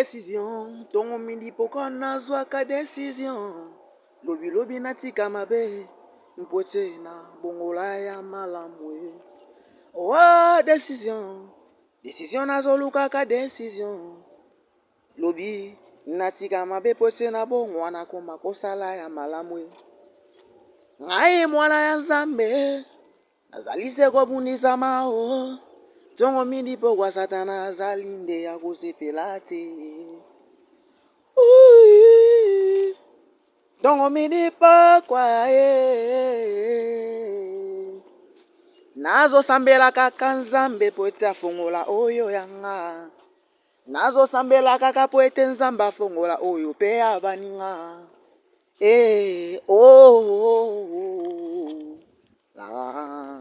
décision tongo mindi poko nazwaka décision lobi natika mabe mpote na bongola ya malamu décision nazolukaka décision lobi natika mabe pote na bongwana koma kosala ya malamu ngai mwana ya Nzambe nazali se kobundisa mao tongo mindi pokwa satana azali nde ya kosepela te tongo mindi pokwa nazosambela kaka Nzambe po ete afongola oyo yanga nazosambela kaka po ete Nzambe afongola oyo pe ya baninga la